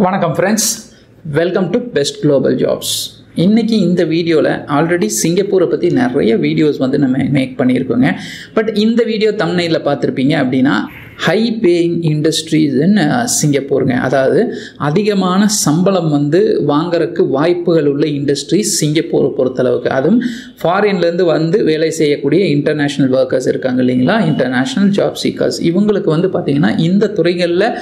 வணக்கம் friends, welcome to best global jobs. இன்றைக்கி இந்த வீடியோவில் ஆல்ரெடி சிங்கப்பூரை பற்றி நிறைய வீடியோஸ் நம்ம மேக் பண்ணியிருக்கோங்க. பட் இந்த வீடியோ தம்ப்நெயிலில் பார்த்துருப்பீங்க அப்படின்னா ஹை பேயிங் இண்டஸ்ட்ரீஸ் இன் சிங்கப்பூருங்க. அதாவது அதிகமான சம்பளம் வாங்கறதுக்கு வாய்ப்புகள் உள்ள இண்டஸ்ட்ரீஸ் சிங்கப்பூரை பொறுத்தளவுக்கு. அதுவும் ஃபாரின்லேருந்து வேலை செய்யக்கூடிய இன்டர்நேஷ்னல் ஒர்க்கர்ஸ் இருக்காங்க இல்லைங்களா, இன்டர்நேஷ்னல் ஜாப் சீக்கர்ஸ். இவங்களுக்கு பார்த்திங்கன்னா இந்த துறைகளில்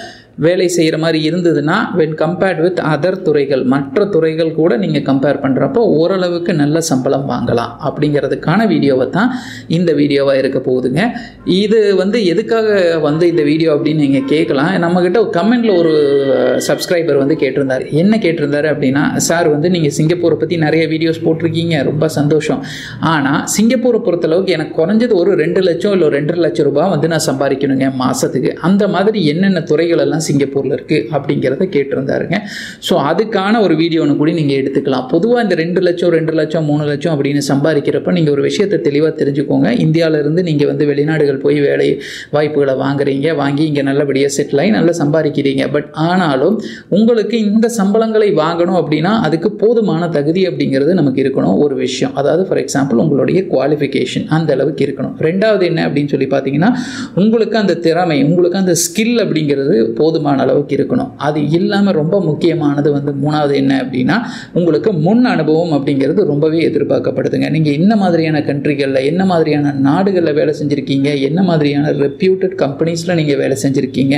வேலை செய்கிற மாதிரி இருந்ததுன்னா வென் கம்பேர்ட் வித் அதர் துறைகள், மற்ற துறைகள் கூட நீங்கள் கம்பேர் பண்ணுறப்போ ஓரளவுக்கு நல்ல சம்பளம் வாங்கலாம் அப்படிங்கிறதுக்கான வீடியோவை தான் இந்த வீடியோவாக இருக்க போகுதுங்க. இது எதுக்காக இந்த வீடியோ அப்படின்னு நீங்கள் கேட்கலாம். நம்மக்கிட்ட கமெண்டில் ஒரு சப்ஸ்கிரைபர் கேட்டிருந்தார். என்ன கேட்டிருந்தாரு அப்படின்னா, சார் நீங்கள் சிங்கப்பூரை பற்றி நிறைய வீடியோஸ் போட்டிருக்கீங்க, ரொம்ப சந்தோஷம். ஆனால் சிங்கப்பூரை பொறுத்தளவுக்கு எனக்கு குறைஞ்சது ஒரு 2 லட்சம் இல்லை 2.5 லட்சம் ரூபாய் நான் சம்பாதிக்கணுங்க மாதத்துக்கு. அந்த மாதிரி என்னென்ன துறைகள் எல்லாம் சிங்கப்பூரில் இருக்குது அப்படிங்கிறத கேட்டிருந்தாருங்க. ஸோ அதுக்கான ஒரு வீடியோன்னு கூட நீங்கள் எடுத்துக்கலாம். பொதுவாக இந்த 2 லட்சம் 2 லட்சம் 3 லட்சம் அப்படின்னு சம்பாதிக்கிறப்ப நீங்கள் ஒரு விஷயத்தை தெளிவாக தெரிஞ்சுக்கோங்க. இந்தியாவிலேருந்து நீங்கள் வெளிநாடுகள் போய் வேலை வாய்ப்புகளை வாங்கி இங்கே நல்லபடியாக செட்டில் ஆகி நல்லா சம்பாதிக்கிறீங்க. பட் ஆனாலும் உங்களுக்கு இந்த சம்பளங்களை வாங்கணும் அப்படின்னா அதுக்கு போதுமான தகுதி அப்படிங்கிறது நமக்கு இருக்கணும் ஒரு விஷயம். அதாவது ஃபார் எக்ஸாம்பிள் உங்களுடைய குவாலிஃபிகேஷன் அந்த அளவுக்கு இருக்கணும். ரெண்டாவது என்ன அப்படின்னு சொல்லி பார்த்தீங்கன்னா, உங்களுக்கு அந்த திறமை, உங்களுக்கு அந்த ஸ்கில் அப்படிங்கிறது போதுமான அளவுக்கு இருக்கணும். அது இல்லாமல் ரொம்ப முக்கியமானது மூணாவது என்ன அப்படின்னா, உங்களுக்கு முன் அனுபவம் அப்படிங்கிறது ரொம்பவே எதிர்பார்க்கப்படுதுங்க. நீங்கள் என்ன மாதிரியான கண்ட்ரிகளில், என்ன மாதிரியான நாடுகளில் வேலை செஞ்சுருக்கீங்க, என்ன மாதிரியான ரெப்யூட்டட் கம்பெனிஸில் நீங்கள் வேலை செஞ்சுருக்கீங்க,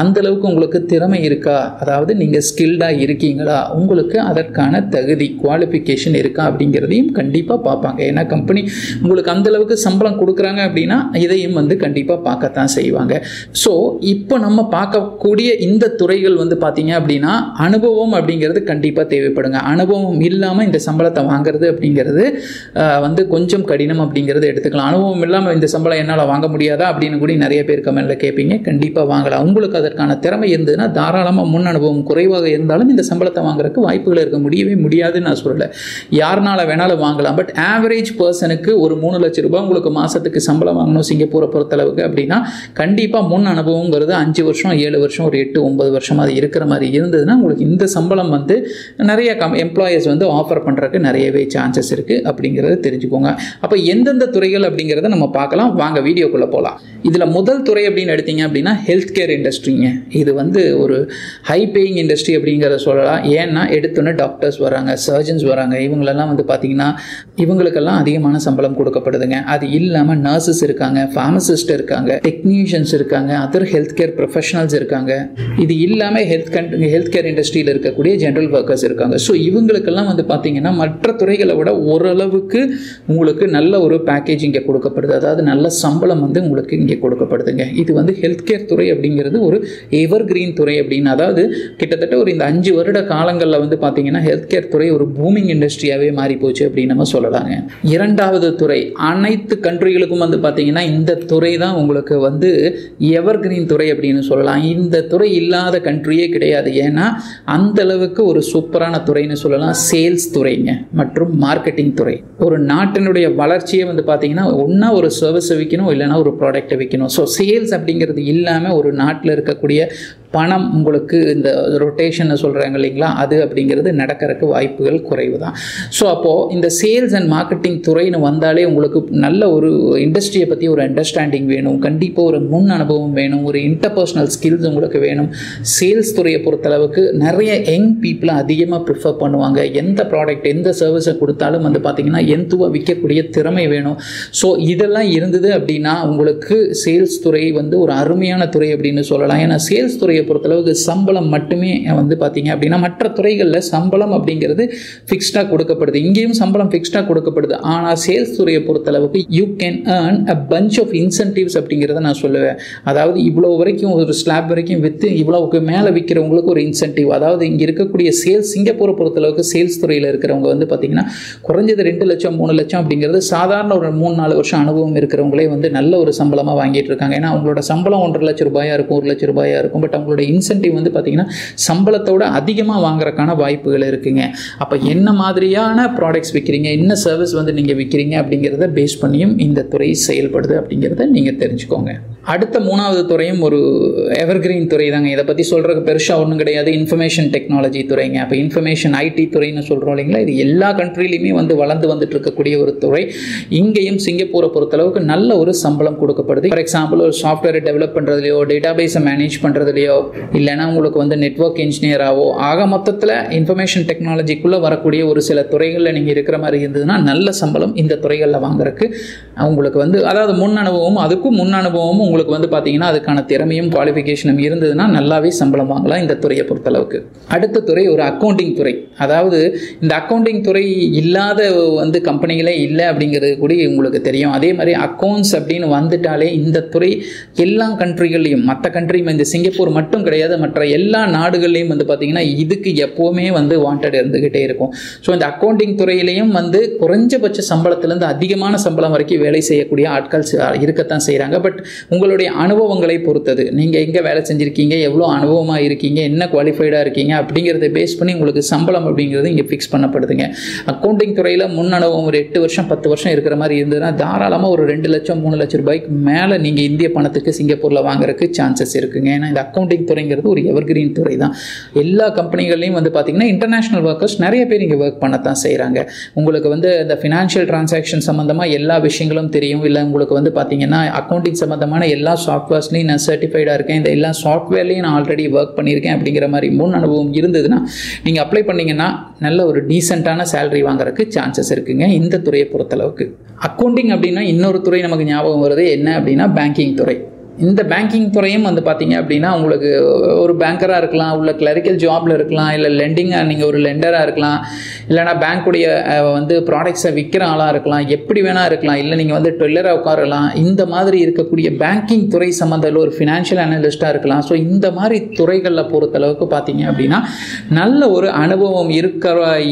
அந்தளவுக்கு உங்களுக்கு திறமை இருக்கா, அதாவது நீங்கள் ஸ்கில்டாக இருக்கீங்களா, உங்களுக்கு அதற்கான தகுதி குவாலிஃபிகேஷன் இருக்கா அப்படிங்கிறதையும் கண்டிப்பாக பார்ப்பாங்க. ஏன்னா கம்பெனி உங்களுக்கு அந்தளவுக்கு சம்பளம் கொடுக்குறாங்க அப்படின்னா இதையும் கண்டிப்பாக பார்க்கத்தான் செய்வாங்க. ஸோ இப்போ நம்ம பார்க்கக்கூடிய இந்த துறைகள் பார்த்தீங்க அப்படின்னா அனுபவம் அப்படிங்கிறது கண்டிப்பாக தேவைப்படுங்க. அனுபவம் இல்லாமல் இந்த சம்பளத்தை வாங்குறது அப்படிங்கிறது கொஞ்சம் கடினம் அப்படிங்கிறது எடுத்துக்கலாம். அனுபவம் இல்லாமல் இந்த சம்பளம் என்னால் வாங்க முடியாதா அப்படின்னு கூட நிறைய பேர் கமெண்ட்ல கேட்பீங்க. கண்டிப்பாக வாங்கலாம். உங்களுக்கு அதற்கான திறமை இருந்ததுன்னா தாராளமாக முன் அனுபவம் குறைவாக இருந்தாலும் இந்த சம்பளத்தை வாங்குறதுக்கு வாய்ப்புகள் இருக்க முடியாதுன்னு நான் சொல்லலை. யாருனால வேணாலும் வாங்கலாம். பட் ஆவரேஜ் பர்சனுக்கு ஒரு 3 லட்சம் ரூபாய் உங்களுக்கு மாதத்துக்கு சம்பளம் வாங்கணும் சிங்கப்பூரை பொறுத்தளவுக்கு அப்படின்னா கண்டிப்பாக முன் அனுபவங்கிறது 5 வருஷம் 7 வருஷம் ஒரு 8-9 வருஷம் அது இருக்கிற மாதிரி இருந்ததுன்னா உங்களுக்கு இந்த சம்பளம் நிறைய எம்ப்ளாயர்ஸ் ஆஃபர் பண்ணுறதுக்கு நிறையவே சான்சஸ் இருக்குது அப்படிங்கிறத தெரிஞ்சுக்கோங்க. அப்போ எந்தெந்த துறைகள் அப்படிங்கிறத நம்ம பார்க்கலாம். வாங்க வீடியோக்குள்ளே போகலாம். இதில் முதல் துறை அப்படின்னு எடுத்தீங்க அப்படின்னா ஹெல்த் கேர் இண்டஸ்ட்ரிங்க. இது ஒரு ஹை பேயிங் இண்டஸ்ட்ரி அப்படிங்கிறத சொல்லலாம். ஏன்னா எடுத்தோன்னே டாக்டர்ஸ் வராங்க, சர்ஜன்ஸ் வராங்க. இவங்களெல்லாம் பார்த்தீங்கன்னா இவங்களுக்கெல்லாம் அதிகமான சம்பளம் கொடுக்கப்படுதுங்க. அது இல்லாமல் நர்சஸ் இருக்காங்க, ஃபார்மசிஸ்ட் இருக்காங்க, டெக்னீஷியன்ஸ் இருக்காங்க, அதர் ஹெல்த் கேர் ப்ரொஃபஷனல்ஸ் இருக்காங்க. இது இல்லாமல் ஹெல்த் கேர் இண்டஸ்ட்ரியில் இருக்கக்கூடிய ஜென்ரல் ஒர்க்கர்ஸ் இருக்காங்க. ஸோ இவங்களுக்கெல்லாம் பார்த்தீங்கன்னா மற்ற துறைகளை விட ஓரளவுக்கு உங்களுக்கு நல்ல ஒரு பேக்கேஜ் இங்கே கொடுக்கப்படுது. அதாவது நல்ல சம்பளம் உங்களுக்கு இங்கே கொடுக்கப்படுதுங்க. இது ஹெல்த் கேர் துறை அப்படிங்கிறது ஒரு எவர் கிரீன் துறை அப்படின்னு, அதாவது கிட்டத்தட்ட ஒரு இந்த 5 வருட காலங்களில் பார்த்தீங்கன்னா ஹெல்த் கேர் துறை ஒரு பூமிங் இண்டஸ்ட்ரியாகவே மாறி போச்சு அப்படின்னு நம்ம சொல்லலாங்க. இரண்டாவது துறை, அனைத்து கண்ட்ரிகளுக்கும் பார்த்தீங்கன்னா இந்த துறை தான் உங்களுக்கு எவர் கிரீன் துறை அப்படின்னு சொல்லலாம். இந்த துறை இல்லாத கண்ட்ரியே கிடையாது. ஏன்னா அந்த அளவுக்கு ஒரு சூப்பரான துறைன்னு சொல்லலாம். சேல்ஸ் துறைங்க மற்றும் மார்க்கெட்டிங் துறை. ஒரு நாட்டினுடைய வளர்ச்சியை பார்த்தீங்கன்னா ஒன்றா ஒரு சர்வீஸை விற்கணும், இல்லைன்னா ஒரு ப்ராடக்டை விற்கணும். ஸோ சேல்ஸ் அப்படிங்கிறது இல்லாமல் ஒரு நாட்டில் இருக்கக்கூடிய பணம் உங்களுக்கு இந்த ரொட்டேஷன் சொல்கிறாங்க இல்லைங்களா, அது அப்படிங்கிறது நடக்கிறதுக்கு வாய்ப்புகள் குறைவு தான். ஸோ அப்போது இந்த சேல்ஸ் அண்ட் மார்க்கெட்டிங் துறைன்னு வந்தாலே உங்களுக்கு நல்ல ஒரு இண்டஸ்ட்ரியை பற்றி ஒரு அண்டர்ஸ்டாண்டிங் வேணும், கண்டிப்பாக ஒரு முன் அனுபவம் வேணும், ஒரு இன்டர்பர்சனல் ஸ்கில்ஸ் உங்களுக்கு வேணும். சேல்ஸ் துறையை பொறுத்தளவுக்கு நிறைய யங் பீப்புளை அதிகமாக ப்ரிஃபர் பண்ணுவாங்க. எந்த ப்ராடக்ட் எந்த சர்வீஸை கொடுத்தாலும் பார்த்தீங்கன்னா எந்துவாக விற்கக்கூடிய திறமை வேணும். ஸோ இதெல்லாம் இருந்தது அப்படின்னா உங்களுக்கு சேல்ஸ் துறை ஒரு அருமையான துறை அப்படின்னு சொல்லலாம். ஏன்னா சேல்ஸ் துறை பொறுத்தளவுக்கு சம்பளம் மட்டுமே பார்த்தீங்க அப்படின்னா மற்ற துறைகளில் சம்பளம் அப்படிங்கிறது ஃபிக்ஸ்டாக கொடுக்கப்படுது. இங்கேயும் சம்பளம் ஃபிக்ஸ்டாக கொடுக்கப்படுது. ஆனால் சேல்ஸ் துறையை பொறுத்தளவுக்கு you can earn a bunch of incentives அப்படிங்கிறத நான் சொல்லுவேன். அதாவது இவ்வளோ வரைக்கும் ஒரு ஸ்லாப் வரைக்கும் விற்று இவ்வளோவுக்கு மேலே விற்கிறவங்களுக்கு ஒரு இன்சென்டிவ். அதாவது இங்கே இருக்கக்கூடிய சேல்ஸ் சிங்கப்பூரை பொறுத்தளவுக்கு சேல்ஸ் துறையில் இருக்கிறவங்க பார்த்தீங்கன்னா குறைஞ்சது 2 லட்சம் 3 லட்சம் அப்படிங்கிறது சாதாரண ஒரு 3-4 வருஷம் அனுபவம் இருக்கிறவங்களே நல்ல ஒரு சம்பளமாக வாங்கிட்டு இருக்காங்க. ஏன்னா அவங்களோட சம்பளம் 1.5 லட்சம் ரூபாயா இருக்கும், 1 லட்சம் ரூபாயா இருக்கும். பட் அவங்களோட இன்சென்டிவ் பார்த்தீங்கன்னா சம்பளத்தோட அதிகமாக வாங்குறதுக்கான வாய்ப்புகள் இருக்குங்க. அப்போ என்ன மாதிரியான ப்ராடக்ட்ஸ் விற்கிறீங்க, என்ன சர்வீஸ் நீங்கள் விற்கிறீங்க அப்படிங்கிறத பேஸ் பண்ணியும் இந்த துறை செயல்படுது அப்படிங்கிறத நீங்கள் தெரிஞ்சுக்கோங்க. அடுத்த மூணாவது துறையும் ஒரு எவர்கிரீன் துறை தாங்க. இதை பற்றி சொல்கிறதுக்கு பெருசாக ஒன்றும் கிடையாது. இன்ஃபர்மேஷன் டெக்னாலஜி துறைங்க. அப்போ இன்ஃபர்மேஷன் ஐடி துறைன்னு சொல்கிறோம் இல்லைங்களா, இது எல்லா கண்ட்ரிலையுமே வந்து வளர்ந்து வந்துட்டு இருக்கக்கூடிய ஒரு துறை. இங்கேயும் சிங்கப்பூரை பொறுத்தளவுக்கு நல்ல ஒரு சம்பளம் கொடுக்கப்படுது. ஃபார் எக்ஸாம்பிள் ஒரு சாஃப்ட்வேரை டெவலப் பண்ணுறதுலையோ, டேட்டாபேஸை மேனேஜ் பண்ணுறதுலையோ, இல்லைனா உங்களுக்கு வந்து நெட்வொர்க் இன்ஜினியராகவோ, ஆக மொத்தத்தில் இன்ஃபர்மேஷன் டெக்னாலஜிக்குள்ளே வரக்கூடிய ஒரு சில துறைகளில் நீங்கள் இருக்கிற மாதிரி இருந்ததுன்னா நல்ல சம்பளம் இந்த துறைகளில் வாங்குறதுக்கு உங்களுக்கு வந்து, அதாவது முன் அனுபவமும் அதுக்கும் முன் அனுபவமும் உங்களுக்கு வந்து பார்த்தீங்கன்னா அதுக்கான திறமையும் குவாலிஃபிகேஷனும் இருந்ததுன்னா நல்லாவே சம்பளம் வாங்கலாம் இந்த துறையை பொறுத்தளவுக்கு. அடுத்த துறை ஒரு அக்கௌண்டிங் துறை. அதாவது இந்த அக்கௌண்டிங் துறை இல்லாத வந்து கம்பெனிகளே இல்லை அப்படிங்கிறது கூட உங்களுக்கு தெரியும். அதே மாதிரி அக்கௌண்ட்ஸ் அப்படின்னு வந்துட்டாலே இந்த துறை எல்லா கண்ட்ரிகள்லையும், மற்ற கண்ட்ரியும் இந்த சிங்கப்பூர் மட்டும் கிடையாது, மற்ற எல்லா நாடுகள்லையும் வந்து பார்த்தீங்கன்னா இதுக்கு எப்போவுமே வந்து வாண்டட் இருந்துகிட்டே இருக்கும். ஸோ இந்த அக்கௌண்டிங் துறையிலையும் வந்து குறைஞ்சபட்ச சம்பளத்திலேருந்து அதிகமான சம்பளம் வரைக்கும் வேலை செய்யக்கூடிய ஆட்கள் இருக்கத்தான் செய்கிறாங்க. பட் உங்களுடைய அனுபவங்களை பொறுத்தது, நீங்கள் எங்கே வேலை செஞ்சுருக்கீங்க, எவ்வளோ அனுபவமாக இருக்கீங்க, என்ன குவாலிஃபைடாக இருக்கீங்க அப்படிங்கிறத பேஸ் பண்ணி உங்களுக்கு சம்பளம் அப்படிங்கிறது இங்கே ஃபிக்ஸ் பண்ணப்படுதுங்க. அக்கௌண்டிங் துறையில் முன் அனுபவம் ஒரு 8 வருஷம் 10 வருஷம் இருக்கிற மாதிரி இருந்ததுன்னா தாராளமாக ஒரு 2 லட்சம் 3 லட்சம் ரூபாய்க்கு மேலே நீங்கள் இந்திய பணத்துக்கு சிங்கப்பூரில் வாங்குறதுக்கு சான்சஸ் இருக்குங்க. ஏன்னா இந்த அக்கௌண்டிங் துறைங்கிறது ஒரு எவர்கிரீன் துறை தான். எல்லா கம்பெனிகள்லையும் வந்து பார்த்தீங்கன்னா இன்டர்நேஷனல் ஒர்க்கர்ஸ் நிறைய பேர் இங்கே ஒர்க் பண்ணத்தான் செய்கிறாங்க. உங்களுக்கு வந்து இந்த ஃபினான்ஷியல் டிரான்சாக்ஷன் சம்மந்தமாக எல்லா விஷயங்களும் தெரியும். இல்லை உங்களுக்கு வந்து பார்த்தீங்கன்னா அக்கௌண்டிங் சம்மந்தமான எல்லா சாஃப்ட்வேர்ஸ்லையும் நான் சர்டிஃபைடாக இருக்கேன், இந்த எல்லா சாஃப்ட்வேர்லையும் நான் ஆல்ரெடி ஒர்க் பண்ணியிருக்கேன் அப்படிங்கிற மாதிரி முன் அனுபவம் இருந்ததுன்னா நீங்கள் அப்ளை பண்ணிங்கன்னா நல்ல ஒரு டீசெண்டான சேலரி வாங்குறதுக்கு சான்சஸ் இருக்குங்க இந்த துறையை பொறுத்தளவுக்கு. அக்கௌண்டிங் அப்படின்னா இன்னொரு துறை நமக்கு ஞாபகம் வருது, என்ன அப்படின்னா பேங்கிங் துறை. இந்த பேங்கிங் துறையும் வந்து பார்த்தீங்க அப்படின்னா உங்களுக்கு ஒரு பேங்கராக இருக்கலாம், உள்ள கிளரிக்கல் ஜாபில் இருக்கலாம், இல்லை லெண்டிங்காக நீங்கள் ஒரு லெண்டராக இருக்கலாம், இல்லைனா பேங்க்குடைய வந்து ப்ராடக்ட்ஸை விற்கிற ஆளாக இருக்கலாம், எப்படி வேணால் இருக்கலாம், இல்லை நீங்கள் வந்து டெல்லராக உட்காரலாம். இந்த மாதிரி இருக்கக்கூடிய பேங்கிங் துறை சம்மந்தத்தில் ஒரு ஃபினான்ஷியல் அனலிஸ்ட்டாக இருக்கலாம். ஸோ இந்த மாதிரி துறைகளில் பொறுத்தளவுக்கு பார்த்தீங்க அப்படின்னா நல்ல ஒரு அனுபவம்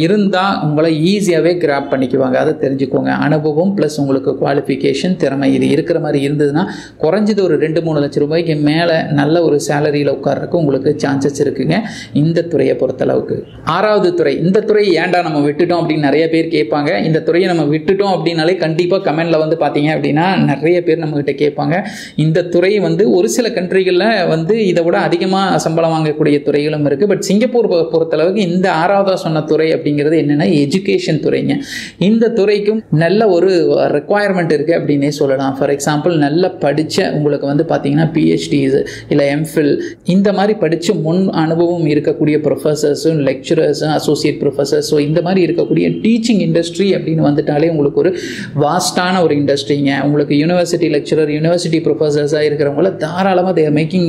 இருந்தால் உங்களை ஈஸியாகவே கிராப் பண்ணிக்குவாங்க. அதை தெரிஞ்சுக்கோங்க. அனுபவம் ப்ளஸ் உங்களுக்கு குவாலிஃபிகேஷன், திறமை இது இருக்கிற மாதிரி இருந்ததுன்னா குறைஞ்சது ஒரு 2-3 லட்சம் ரூபாய்க்கு மேலே நல்ல ஒரு சேலரியில் உட்கார்றதுக்கு உங்களுக்கு சான்சஸ் இருக்குங்க இந்த துறையை பொறுத்தளவுக்கு. ஆறாவது துறை, இந்த துறை ஏன்டா நம்ம விட்டுட்டோம் அப்படின்னு நிறைய பேர் கேட்பாங்க. இந்த துறையை நம்ம விட்டுட்டோம் அப்படின்னாலே கண்டிப்பாக கமெண்டில் வந்து பார்த்தீங்க அப்படின்னா நிறைய பேர் நம்மகிட்ட கேட்பாங்க. இந்த துறை வந்து ஒரு சில கண்ட்ரிகளில் வந்து இதை விட அதிகமாக சம்பளம் வாங்கக்கூடிய துறைகளும் இருக்குது. பட் சிங்கப்பூர் பொறுத்தளவுக்கு இந்த ஆறாவதாக சொன்ன துறை அப்படிங்கிறது என்னென்னா எஜுகேஷன் துறைங்க. இந்த துறைக்கும் நல்ல ஒரு ரெக்குவயர்மெண்ட் இருக்குது அப்படின்னே சொல்லலாம். ஃபார் எக்ஸாம்பிள் நல்ல படித்த உங்களுக்கு வந்து பார்த்தீங்கன்னா பிஹெச்டிஸ் இல்லை எம்ஃபில் இந்த மாதிரி படித்து முன் அனுபவம் இருக்கக்கூடிய ப்ரொஃபஸர்ஸும் லெக்சரர்ஸும் அசோசியேட் ப்ரொஃபஸர்ஸ், ஸோ இந்த மாதிரி இருக்கக்கூடிய டீச்சிங் இண்டஸ்ட்ரி அப்படின்னு வந்துட்டாலே உங்களுக்கு ஒரு வாஸ்டான ஒரு இண்டஸ்ட்ரிங்க. உங்களுக்கு யூனிவர்சிட்டி லெக்சரர், யூனிவர்சிட்டி ப்ரொஃபஸர்ஸாக இருக்கிறவங்கள தாராளமாக they are making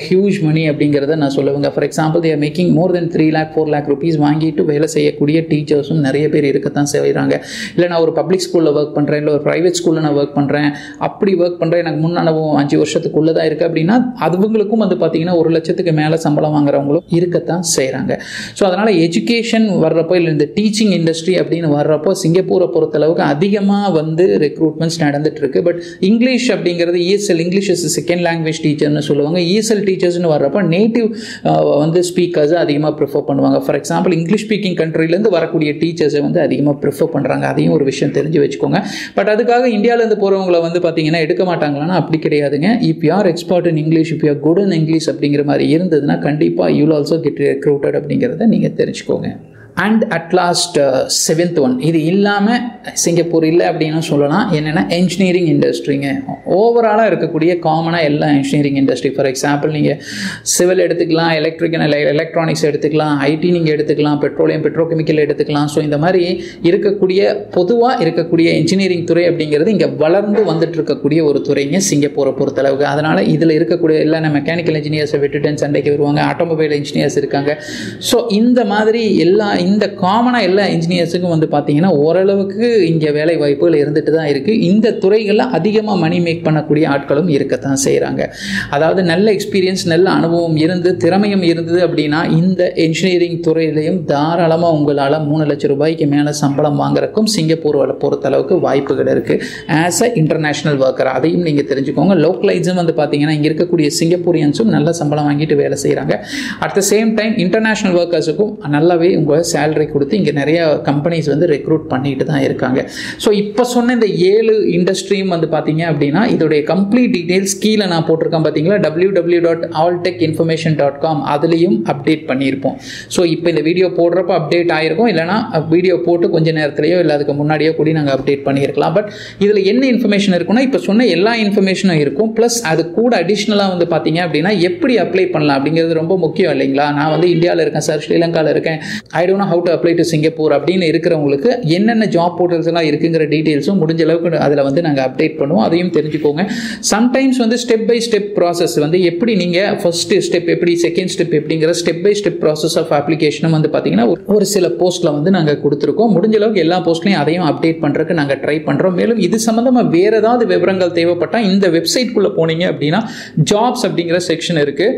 huge money அப்படிங்கிறத நான் சொல்லுவேங்க. For example they are making more than 3 lakh 4 lakh rupees வாங்கிட்டு வேலை செய்யக்கூடிய டீச்சர்ஸும் நிறைய பேர் இருக்கத்தான் செய்கிறாங்க. இல்லை நான் ஒரு பப்ளிக் ஸ்கூலில் ஒர்க் பண்ணுறேன், இல்லை ஒரு ப்ரைவேட் ஸ்கூலில் நான் ஒர்க் பண்ணுறேன், அப்படி ஒர்க் பண்ணுறேன், எனக்கு முன் அனுபவம் 5 வருஷத்துக்குள்ளே தான் இருக்குது அப்படின்னா அதுவங்களுக்கும் வந்து பார்த்தீங்கன்னா 1 லட்சத்துக்கு மேலே சம்பளம் வாங்குறவங்களும் இருக்கத்தான் செய்கிறாங்க. ஸோ அதனால் எஜுகேஷன் வர்றப்போ இல்லை இந்த டீச்சிங் இண்டஸ்ட்ரி அப்படின்னு வர்றப்போ சிங்கப்பூரை பொறுத்தளவுக்கு அதிகமாக வந்து ரெக்ரூட்மெண்ட்ஸ் நடந்துட்டுருக்கு. பட் இங்கிலீஷ் அப்படிங்கிறது ESL, English is second language டீச்சர்னு சொல்லுவாங்க. ESL டீச்சர்ஸ்னு வர்றப்போ நேட்டிவ் வந்து ஸ்பீக்கர்ஸை அதிகமாக ப்ரிஃபர் பண்ணுவாங்க. ஃபார் எக்ஸாம்பிள் இங்கிலீஷ் ஸ்பீக்கிங் கண்ட்ரிலேருந்து வரக்கூடிய டீச்சர்ஸை வந்து அதிகமாக ப்ரிஃபர் பண்ணுறாங்க. அதையும் ஒரு விஷயம் தெரிஞ்சு வச்சுக்கோங்க. பட் அதுக்காக இந்தியாவிலேருந்து போகிறவங்களை வந்து பார்த்தீங்கன்னா எடுக்க மாட்டாங்களான்னா அப்படி கிடையாதுங்க. If you are expert in English, if you are good in English அப்படிங்கிற மாதிரி இருந்ததுன்னா கண்டிப்பாக you will also get recruited அப்படிங்கிறத நீங்கள் தெரிஞ்சுக்கோங்க. And at last 7th one, இது இல்லாமல் சிங்கப்பூர் இல்லை அப்படின்னு சொல்லலாம். என்னென்னா என்ஜினியரிங் இண்டஸ்ட்ரிங்க. ஓவராலாக இருக்கக்கூடிய காமனாக எல்லா இன்ஜினியரிங் இண்டஸ்ட்ரி, ஃபார் எக்ஸாம்பிள் நீங்கள் சிவில் எடுத்துக்கலாம், எலக்ட்ரானிக்ஸ் எடுத்துக்கலாம், ஐடி நீங்கள் எடுத்துக்கலாம், பெட்ரோகெமிக்கல் எடுத்துக்கலாம். ஸோ இந்த மாதிரி இருக்கக்கூடிய பொதுவாக இருக்கக்கூடிய இன்ஜினியரிங் துறை அப்படிங்கிறது இங்கே வளர்ந்து வந்துட்டு இருக்கக்கூடிய ஒரு துறைங்க சிங்கப்பூரை பொறுத்தளவுக்கு. அதனால் இதில் இருக்கக்கூடிய எல்லா மெக்கானிக்கல் இன்ஜினியர்ஸை விட்டுட்டு சண்டைக்கு வருவாங்க, ஆட்டோமொபைல் இன்ஜினியர்ஸ் இருக்காங்க. ஸோ இந்த மாதிரி இந்த காமனாக எல்லா இன்ஜினியர்ஸுக்கும் வந்து பார்த்தீங்கன்னா ஓரளவுக்கு இங்கே வேலை வாய்ப்புகள் இருந்துட்டு தான் இருக்குது. இந்த துறைகளில் அதிகமாக மணி மேக் பண்ணக்கூடிய ஆட்களும் இருக்கத்தான் செய்கிறாங்க. அதாவது நல்ல எக்ஸ்பீரியன்ஸ், நல்ல அனுபவம் இருந்து திறமையும் இருந்தது அப்படின்னா இந்த இன்ஜினியரிங் துறையிலையும் தாராளமாக உங்களால் 3 லட்சம் ரூபாய்க்கு மேலே சம்பளம் வாங்குறதுக்கும் சிங்கப்பூரை பொறுத்தளவுக்கு வாய்ப்புகள் இருக்குது ஆஸ் அ இன்டர்நேஷ்னல் ஒர்க்கர். அதையும் நீங்கள் தெரிஞ்சுக்கோங்க. லோக்கலைஸும் வந்து பார்த்தீங்கன்னா இங்கே இருக்கக்கூடிய சிங்கப்பூரியன்ஸும் நல்ல சம்பளம் வாங்கிட்டு வேலை செய்கிறாங்க. At the same time international ஒர்க்கர்ஸுக்கும் நல்லாவே உங்கள் சேலரி கொடுத்து இங்கே நிறைய கம்பெனிஸ் வந்து ரெக்ரூட் பண்ணிட்டு தான் இருக்காங்க. ஸோ இப்போ சொன்ன இந்த 7 இண்டஸ்ட்ரியும் வந்து பார்த்தீங்க அப்படின்னா இதோடைய கம்ப்ளீட் டீடைல்ஸ் கீழே நான் போட்டிருக்கேன் பார்த்தீங்களா, www.alltechinformation.com, அதுலேயும் அப்டேட் பண்ணியிருப்போம். ஸோ இப்போ இந்த வீடியோ போடுறப்ப அப்டேட் ஆகிருக்கும், இல்லைனா வீடியோ போட்டு கொஞ்சம் நேரத்துலையோ இல்லை அதுக்கு முன்னாடியோ கூட நாங்கள் அப்டேட் பண்ணியிருக்கலாம். பட் இதில் என்ன இன்ஃபர்மேஷன் இருக்குன்னா இப்போ சொன்ன எல்லா இன்ஃபர்மேஷனும் இருக்கும். ப்ளஸ் அது கூட அடிஷ்னலாக வந்து பார்த்தீங்க அப்படின்னா எப்படி அப்ளை பண்ணலாம் அப்படிங்கிறது ரொம்ப முக்கியம் இல்லைங்களா. நான் வந்து இந்தியாவில் இருக்கேன் சார், ஸ்ரீலங்காவில் இருக்கேன், I don't know how to apply to Singapore அப்படின்னு இருக்கிறவங்களுக்கு என்னென்ன ஜாப் போர்ட்டல்ஸ் எல்லாம் இருக்குங்கிற டீட்டெயில்ஸும் முடிஞ்ச அளவுக்கு அதில் வந்து நாங்கள் அப்டேட் பண்ணுவோம். அதையும் தெரிஞ்சுக்கோங்க. சம்டைம்ஸ் வந்து ஸ்டெப் பை ஸ்டெப் ப்ராசஸ் வந்து எப்படி நீங்கள் ஃபர்ஸ்ட் ஸ்டெப் எப்படி, செகண்ட் ஸ்டெப் எப்படிங்கிற step by step process of அப்ளிகேஷனும் வந்து பார்த்தீங்கன்னா ஒரு சில போஸ்ட்டில் வந்து நாங்கள் கொடுத்துருக்கோம். முடிஞ்ச அளவுக்கு எல்லா போஸ்ட்லையும் அதையும் அப்டேட் பண்ணுறதுக்கு நாங்கள் ட்ரை பண்ணுறோம். மேலும் இது சம்மந்தமாக வேறு ஏதாவது விவரங்கள் தேவைப்பட்டால் இந்த வெப்சைட்குள்ளே போனீங்க அப்படின்னா ஜாப்ஸ் அப்படிங்கிற செக்ஷன் இருக்குது.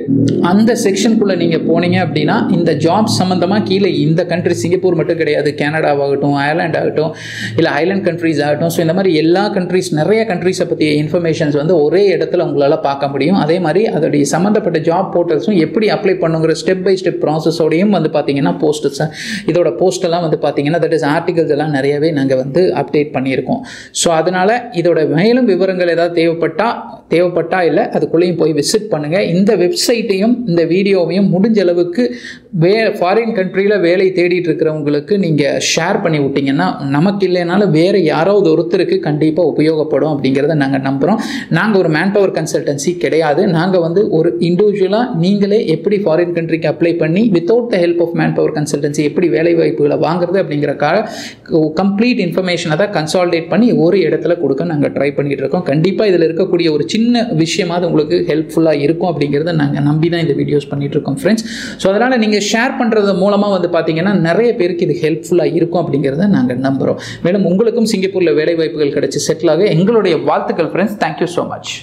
அந்த செக்ஷனுக்குள்ளே நீங்கள் போனீங்க அப்படின்னா இந்த ஜாப்ஸ் சம்மந்தமாக கீழே இந்த கண்ட்ரி, சிங்கப்பூர் மட்டும் கிடையாது, கனடாவாகட்டும், அயர்லாண்ட் ஆகட்டும், இல்லை ஐலாண்ட் கண்ட்ரிஸ் ஆகட்டும், ஸோ இந்த மாதிரி எல்லா கண்ட்ரிஸ், நிறைய கண்ட்ரிஸை பற்றிய இன்ஃபர்மேஷன்ஸ் வந்து ஒரே இடத்துல உங்களால் பார்க்க முடியும். அதே மாதிரி அதோடைய சம்மந்தப்பட்ட ஜாப் போர்ட்டல்ஸும் எப்படி அப்ளை பண்ணுங்கிற ஸ்டெப் பை ஸ்டெப் ப்ராசஸோடையும் வந்து பார்த்தீங்கன்னா போஸ்ட்ஸ், இதோட போஸ்டெல்லாம் வந்து பார்த்தீங்கன்னா தட் இஸ் ஆர்டிகல்ஸ் எல்லாம் நிறையவே நாங்கள் வந்து அப்டேட் பண்ணியிருக்கோம். ஸோ அதனால் இதோட மேலும் விவரங்கள் ஏதாவது தேவைப்பட்டா இல்லை அதுக்குள்ளேயும் போய் விசிட் பண்ணுங்கள். இந்த வெப்சைட்டையும் இந்த வீடியோவையும் முடிஞ்ச அளவுக்கு ஃபாரின் கண்ட்ரியில் வேலை தேடிட்டு இருக்கிறவங்களுக்கு நீங்கள் ஷேர் பண்ணி விட்டீங்கன்னா நமக்கு இல்லைனாலும் வேறு யாராவது ஒருத்தருக்கு கண்டிப்பாக உபயோகப்படும் அப்படிங்கிறத நாங்கள் நம்புகிறோம். நாங்கள் ஒரு மேன் பவர் கன்சல்டன்சி கிடையாது. நாங்கள் வந்து ஒரு இண்டிவிஜுவலாக நீங்களே எப்படி ஃபாரின் கண்ட்ரிக்கு அப்ளை பண்ணி without the help of man power consultancy எப்படி வேலை வாய்ப்புகளை வாங்குறது அப்படிங்கிறக்காக கம்ப்ளீட் இன்ஃபர்மேஷனை தான் கன்சாலிடேட் பண்ணி ஒரு இடத்துல கொடுக்க நாங்கள் ட்ரை பண்ணிட்டு இருக்கோம். கண்டிப்பாக இதில் இருக்கக்கூடிய ஒரு சின்ன விஷயமாவது உங்களுக்கு ஹெல்ப்ஃபுல்லாக இருக்கும் அப்படிங்கிறத நாங்கள் நம்பி தான் இந்த வீடியோஸ் பண்ணிட்டு இருக்கோம் ஃப்ரெண்ட்ஸ். ஸோ அதனால் நீங்கள் ஷேர் பண்ணுறது மூலமாக வந்து பார்த்தீங்கன்னா நிறைய பேருக்கு இது ஹெல்ப்ஃபுல்லாக இருக்கும் அப்படிங்கிறத நாங்கள் நம்புகிறோம். மேலும் உங்களுக்கும் சிங்கப்பூரில் வேலை வாய்ப்புகள் கிடைச்சி செட்டில் ஆக எங்களுடைய வாழ்த்துக்கள் ஃப்ரெண்ட்ஸ். Thank you so much.